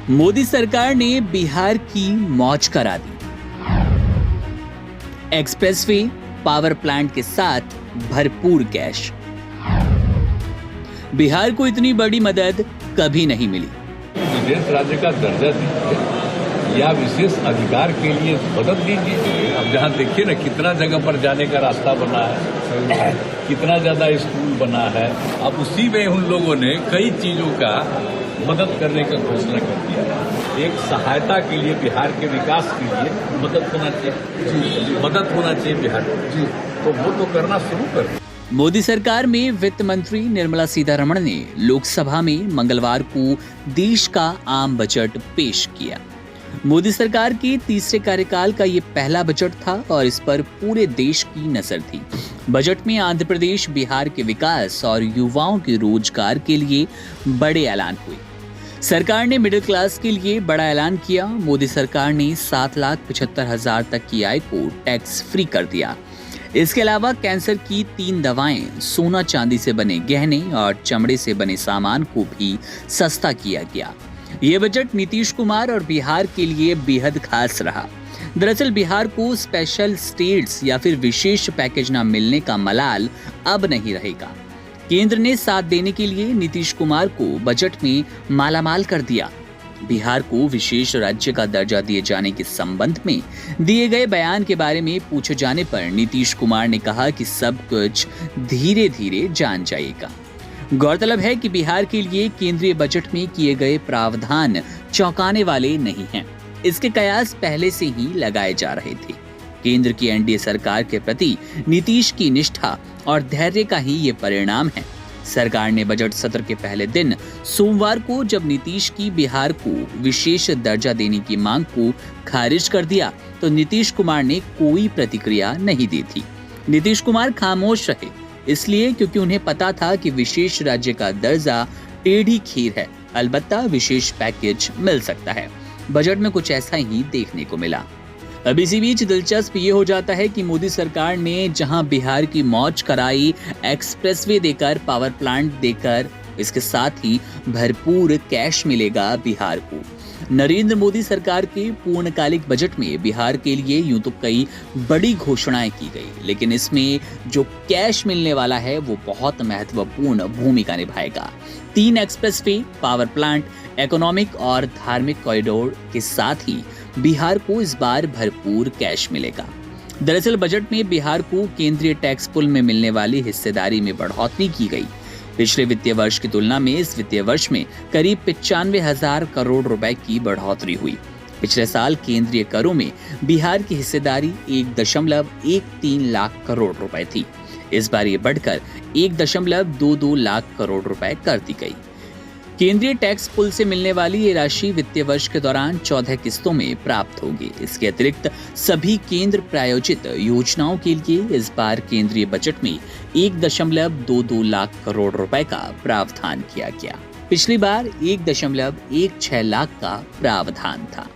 मोदी सरकार ने बिहार की मौज करा दी। एक्सप्रेसवे, पावर प्लांट के साथ भरपूर कैश। बिहार को इतनी बड़ी मदद कभी नहीं मिली। विशेष राज्य का दर्जा दीजिए या विशेष अधिकार के लिए मदद दीजिए। अब जहाँ देखिए ना कितना जगह पर जाने का रास्ता बना है, कितना ज्यादा स्कूल बना है। अब उसी में उन लोगों ने कई चीजों का मदद करने का घोषणा कर दिया है। एक सहायता के लिए बिहार के विकास के लिए मदद होना चाहिए, मदद होना चाहिए बिहार को, तो वो तो करना शुरू कर दिया। मोदी सरकार में वित्त मंत्री निर्मला सीतारमण ने लोकसभा में मंगलवार को देश का आम बजट पेश किया। मोदी सरकार के तीसरे कार्यकाल का ये पहला बजट था और इस पर पूरे देश की नजर थी। बजट में आंध्र प्रदेश, बिहार के विकास और युवाओं के रोजगार के लिए बड़े ऐलान हुए। सरकार ने मिडिल क्लास के लिए बड़ा ऐलान किया। मोदी सरकार ने 7,75,000 तक की आय को टैक्स फ्री कर दिया। इसके अलावा कैंसर की 3 दवाएं, सोना चांदी से बने गहने और चमड़े से बने सामान को भी सस्ता किया गया। ये बजट नीतीश कुमार और बिहार के लिए बेहद खास रहा। दरअसल बिहार को स्पेशल स्टेट्स या फिर विशेष पैकेज न मिलने का मलाल अब नहीं रहेगा। केंद्र ने साथ देने के लिए नीतीश कुमार को बजट में मालामाल कर दिया। बिहार को विशेष राज्य का दर्जा दिए जाने के संबंध में दिए गए बयान के बारे में पूछे जाने पर नीतीश कुमार ने कहा कि सब कुछ धीरे धीरे जान जाएगा। गौरतलब है कि बिहार के लिए केंद्रीय बजट में किए गए प्रावधान चौंकाने वाले नहीं हैं। इसके कयास पहले से ही लगाए जा रहे थे। केंद्र की एनडीए सरकार के प्रति नीतीश की निष्ठा और धैर्य का ही ये परिणाम है। सरकार ने बजट सत्र के पहले दिन सोमवार को जब नीतीश की बिहार को विशेष दर्जा देने की मांग को खारिज कर दिया तो नीतीश कुमार ने कोई प्रतिक्रिया नहीं दी थी। नीतीश कुमार खामोश रहे, इसलिए क्योंकि उन्हें पता था कि विशेष राज्य का दर्जा टेढ़ी खीर है, अलबत्ता विशेष पैकेज मिल सकता है। बजट में कुछ ऐसा ही देखने को मिला। अब इसी बीच दिलचस्प ये हो जाता है कि मोदी सरकार ने जहां बिहार की मौज कराई, एक्सप्रेसवे देकर, पावर प्लांट देकर, इसके साथ ही भरपूर कैश मिलेगा बिहार को। नरेंद्र मोदी सरकार के पूर्णकालिक बजट में बिहार के लिए यूं तो कई बड़ी घोषणाएं की गई, लेकिन इसमें जो कैश मिलने वाला है वो बहुत महत्वपूर्ण भूमिका निभाएगा। 3 एक्सप्रेसवे, पावर प्लांट, इकोनॉमिक और धार्मिक कॉरिडोर के साथ ही बिहार को इस बार भरपूर कैश मिलेगा। दरअसल बजट में बिहार को केंद्रीय टैक्स पुल में मिलने वाली हिस्सेदारी में बढ़ोतरी की गई। पिछले वित्तीय वर्ष की तुलना में इस वित्तीय वर्ष में करीब 95,000 करोड़ रुपए की बढ़ोतरी हुई। पिछले साल केंद्रीय करों में बिहार की हिस्सेदारी 1.13 लाख करोड़ रुपए थी। इस बार ये बढ़कर 1.22 लाख करोड़ रुपए कर दी गई। केंद्रीय टैक्स पुल से मिलने वाली ये राशि वित्तीय वर्ष के दौरान 14 किस्तों में प्राप्त होगी। इसके अतिरिक्त सभी केंद्र प्रायोजित योजनाओं के लिए इस बार केंद्रीय बजट में 1.22 लाख करोड़ रुपए का प्रावधान किया गया। पिछली बार 1.16 लाख का प्रावधान था।